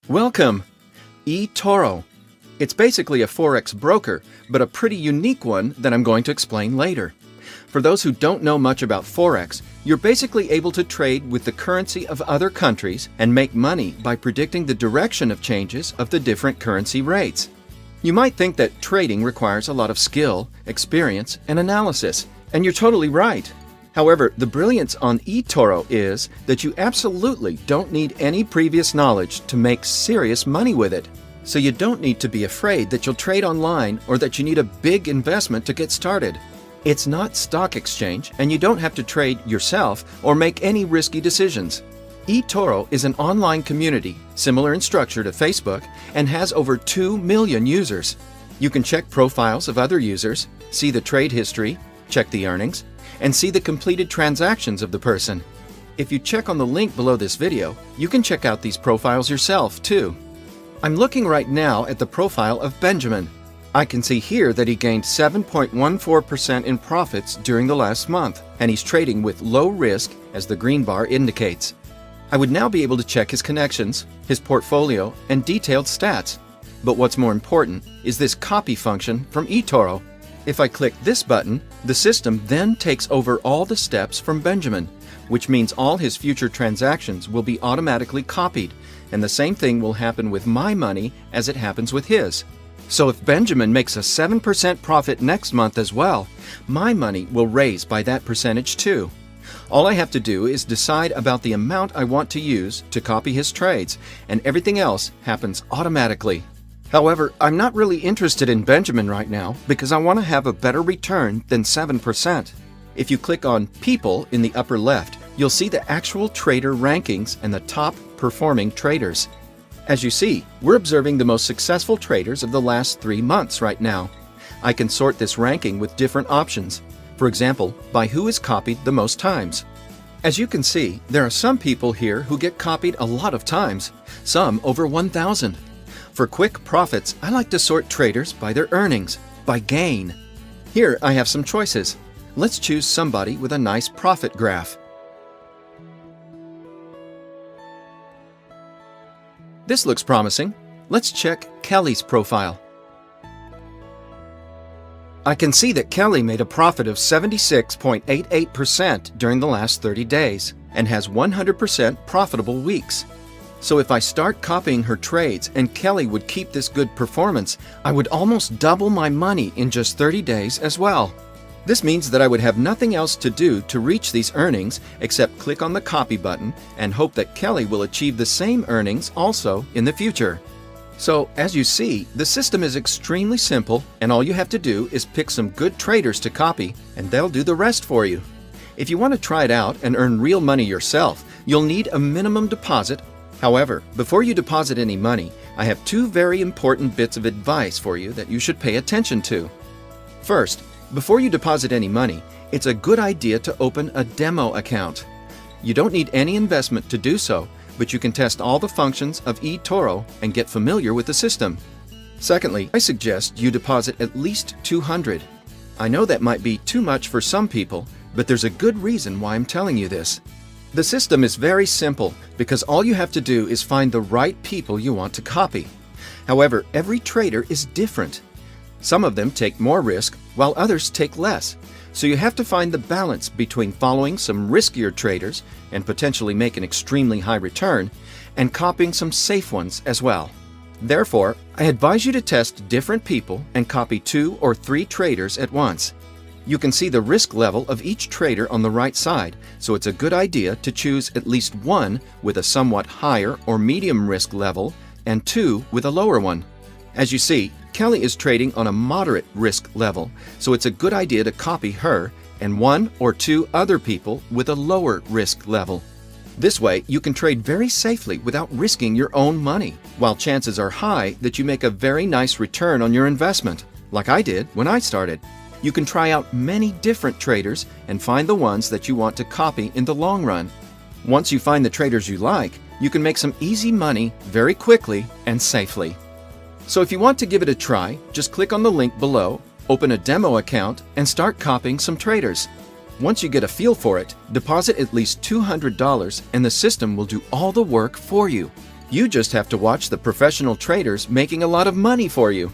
Welcome! eToro. It's basically a Forex broker, but a pretty unique one that I'm going to explain later. For those who don't know much about Forex, you're basically able to trade with the currency of other countries and make money by predicting the direction of changes of the different currency rates. You might think that trading requires a lot of skill, experience, and analysis, and you're totally right. However, the brilliance on eToro is that you absolutely don't need any previous knowledge to make serious money with it. So you don't need to be afraid that you'll trade online or that you need a big investment to get started. It's not stock exchange, and you don't have to trade yourself or make any risky decisions. eToro is an online community similar in structure to Facebook and has over 2 million users. You can check profiles of other users, see the trade history, check the earnings, and see the completed transactions of the person. If you check on the link below this video, you can check out these profiles yourself too. I'm looking right now at the profile of Benjamin. I can see here that he gained 7.14% in profits during the last month, and he's trading with low risk as the green bar indicates. I would now be able to check his connections, his portfolio, and detailed stats. But what's more important is this copy function from eToro. If I click this button, the system then takes over all the steps from Benjamin, which means all his future transactions will be automatically copied, and the same thing will happen with my money as it happens with his. So if Benjamin makes a 7% profit next month as well, my money will raise by that percentage too. All I have to do is decide about the amount I want to use to copy his trades, and everything else happens automatically. However, I'm not really interested in Benjamin right now because I want to have a better return than 7%. If you click on People in the upper left, you'll see the actual trader rankings and the top performing traders. As you see, we're observing the most successful traders of the last 3 months right now. I can sort this ranking with different options. For example, by who is copied the most times. As you can see, there are some people here who get copied a lot of times, some over 1,000. For quick profits, I like to sort traders by their earnings, by gain. Here I have some choices. Let's choose somebody with a nice profit graph. This looks promising. Let's check Kelly's profile. I can see that Kelly made a profit of 76.88% during the last 30 days and has 100% profitable weeks. So if I start copying her trades and Kelly would keep this good performance, I would almost double my money in just 30 days as well. This means that I would have nothing else to do to reach these earnings except click on the copy button and hope that Kelly will achieve the same earnings also in the future. So as you see, the system is extremely simple, and all you have to do is pick some good traders to copy and they'll do the rest for you. If you want to try it out and earn real money yourself, you'll need a minimum deposit. However, before you deposit any money, I have 2 very important bits of advice for you that you should pay attention to. First, before you deposit any money, it's a good idea to open a demo account. You don't need any investment to do so, but you can test all the functions of eToro and get familiar with the system. Secondly, I suggest you deposit at least $200. I know that might be too much for some people, but there's a good reason why I'm telling you this. The system is very simple because all you have to do is find the right people you want to copy. However, every trader is different. Some of them take more risk while others take less. So you have to find the balance between following some riskier traders and potentially make an extremely high return and copying some safe ones as well. Therefore, I advise you to test different people and copy 2 or 3 traders at once. You can see the risk level of each trader on the right side, so it's a good idea to choose at least 1 with a somewhat higher or medium risk level and 2 with a lower one. As you see, Kelly is trading on a moderate risk level, so it's a good idea to copy her and 1 or 2 other people with a lower risk level. This way, you can trade very safely without risking your own money, while chances are high that you make a very nice return on your investment, like I did when I started. You can try out many different traders and find the ones that you want to copy in the long run. Once you find the traders you like, you can make some easy money very quickly and safely. So if you want to give it a try, just click on the link below, open a demo account, and start copying some traders. Once you get a feel for it, deposit at least $200 and the system will do all the work for you. You just have to watch the professional traders making a lot of money for you.